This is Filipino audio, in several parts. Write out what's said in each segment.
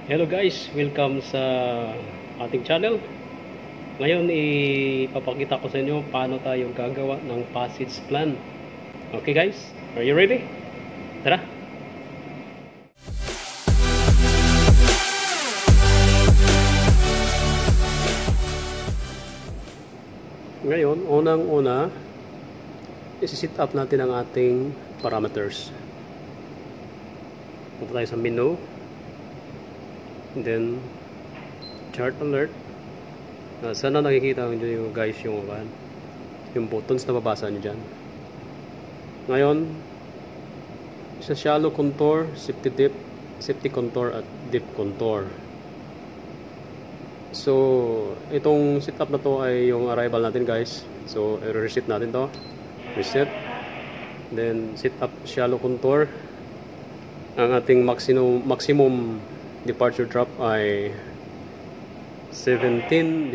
Hello guys, welcome sa ating channel. Ngayon ipapakita ko sa inyo paano tayo gagawa ng passage plan. Okay guys, are you ready? Tara! Ngayon, unang-una, isi-set up natin ang ating parameters. Punta tayo sa menu. Then chart alert. Sana nakikita nyo guys yung buttons na babasa nyo dyan. Ngayon sa shallow contour, safety contour at deep contour. So itong setup na to ay yung arrival natin guys. So i-reset natin to. Reset. Then set up shallow contour. Ang ating maximum departure drop ay 17.5.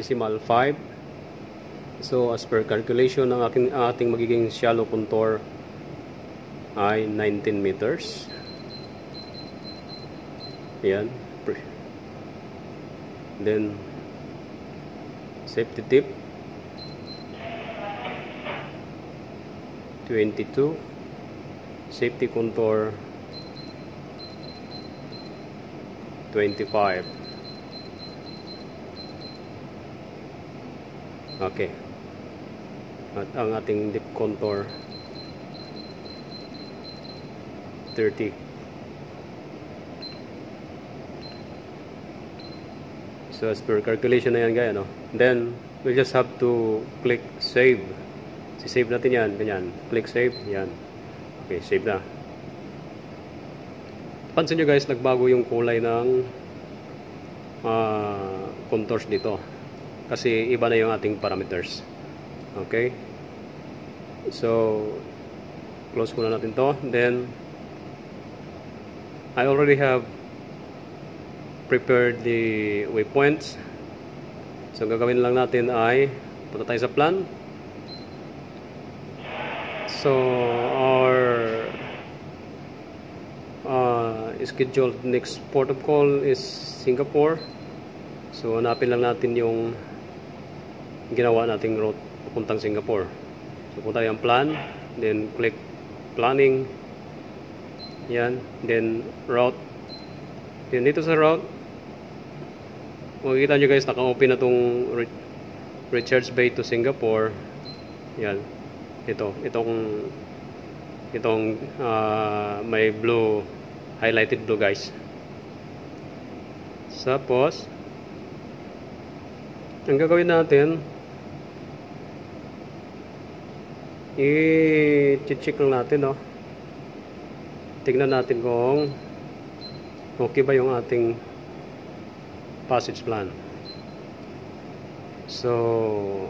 So as per calculation ng ating magiging shallow contour ay 19 meters. Ayan. Then safety tip 22. Safety contour 25. Okay. At ang ating deep contour 30. So as per calculation na yan guys, no? Then we just have to click save. Si-save natin yan, ganyan. Click save, yan. Okay, save na. Pansin nyo guys, nagbago yung kulay ng contours dito kasi iba na yung ating parameters. Okay, so close muna natin to. Then I already have prepared the waypoints. So gagawin lang natin ay punta tayo sa plan. So our scheduled next port of call is Singapore. So hanapin lang natin yung ginawa nating route papuntang Singapore. So punta yung plan, then click planning. Yan, then route. Then dito sa route, makikita nyo guys, naka-open na tong Richards Bay to Singapore. Yan, itong may blue, highlighted blue guys. Tapos ang gagawin natin, i-check lang natin, no? Tignan natin kung okay ba yung ating passage plan. So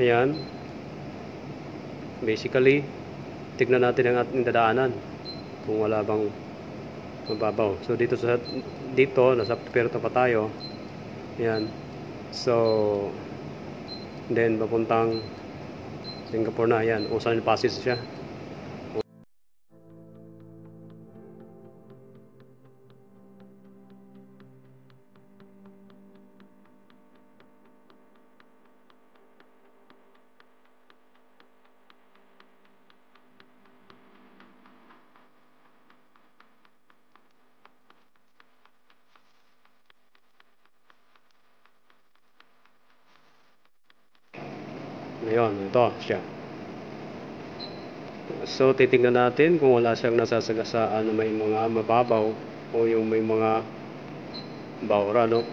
ayan, basically tignan natin ang ating dadaanan kung wala bang mababaw. So dito nasa Puerto pa tayo. Ayan. So then papuntang Singapore na. Ayan, Ocean Passage siya. Ngayon, ito siya. So, titingnan natin kung wala siyang nasasagasaan na may mga mababaw o yung may mga bawra, no?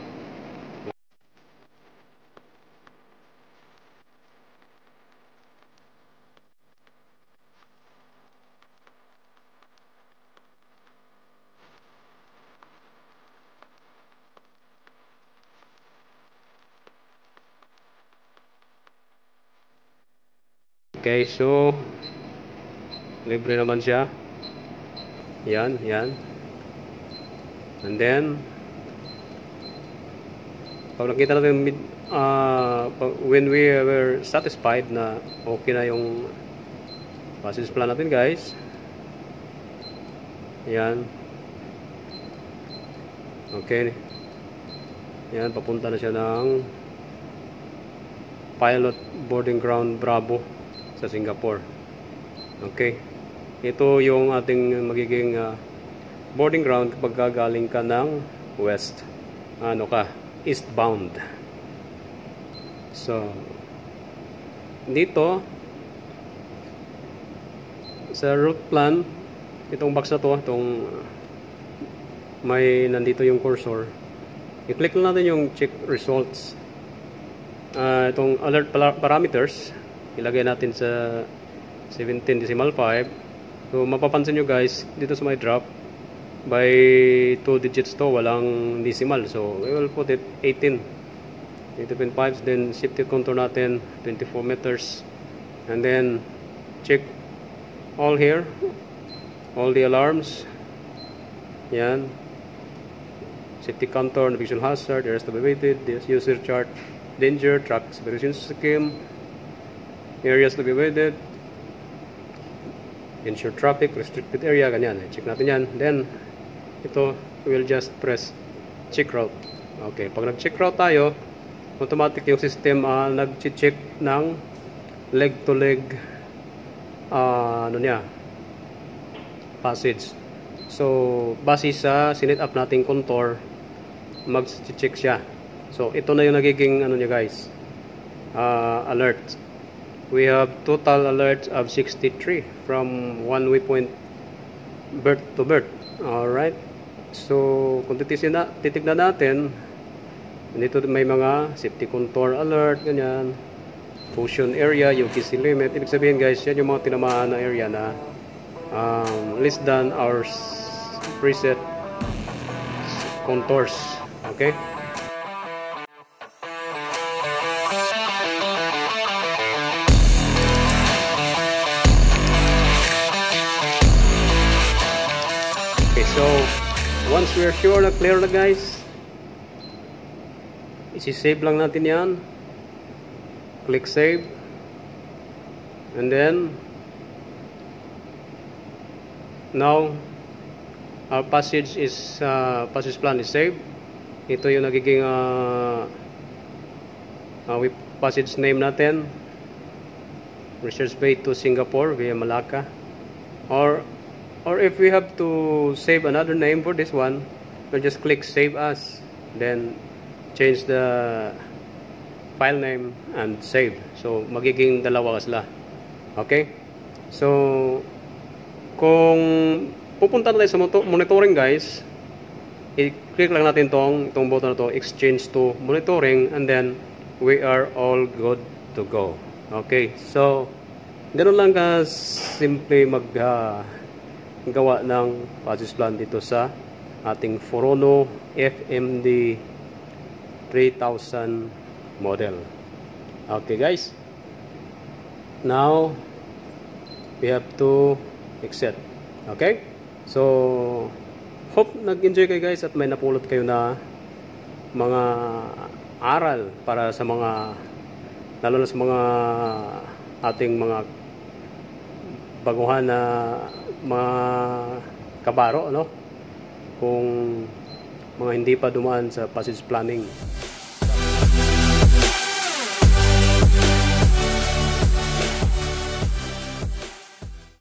Okay, so libre naman siya. Yan. And then pag nakita natin when we were satisfied na okay na yung passage plan natin guys, yan, Okay. Yan, papunta na siya ng Pilot Boarding Ground Bravo sa Singapore. Okay. Ito yung ating magiging boarding ground kapag galing ka ng west. Eastbound. So, dito sa route plan, itong box na to, itong may nandito yung cursor, i-click na natin yung check results. Itong alert parameters, ilagay natin sa 17.5. So mapapansin nyo guys, dito sa my drop, by 2 digits to, walang decimal. So we will put it 18. 18.5, then safety contour natin 24 meters, and then check all here, all the alarms. Yan, safety contour, navigation hazard, areas to be waited, user chart, danger, track separation scheme, areas to be waited, ensure traffic, restricted area, ganyan. Check natin yan. Then ito, we will just press check route. Okay, pag nag-check route tayo, automatic yung system nag-check ng leg to leg passage. So base sa sinet up nating contour, mag-check siya. So ito na yung nagiging guys, alert. We have total alerts of 63 from one waypoint berth to berth. Alright, so kung titignan natin, dito may mga safety contour alert, ganyan, caution area, UKC limit. Ibig sabihin guys, yan yung mga tinamaan na area na less than our preset contours. Okay. Okay, so once we are sure na clear na guys, isi-save lang natin yan. Click save. And then now our passage plan is saved. Ito yung nagiging passage name natin, Research Bay to Singapore via Malacca. Or if we have to save another name for this one, we'll just click save as, then change the file name and save. So magiging dalawa sila. Okay, so kung pupunta na tayo sa monitoring guys, i-click lang natin itong button na to, exchange to monitoring, and then we are all good to go. Okay, so ganoon lang ka simple gawa ng passage plan dito sa ating Furono FMD 3000 model. Okay guys, now we have to exit. Okay, so hope nag-enjoy kayo guys at may napulot kayo na mga aral para sa mga, lalo na sa mga ating mga baguhan na mga kabaro, kung mga hindi pa dumaan sa passage planning.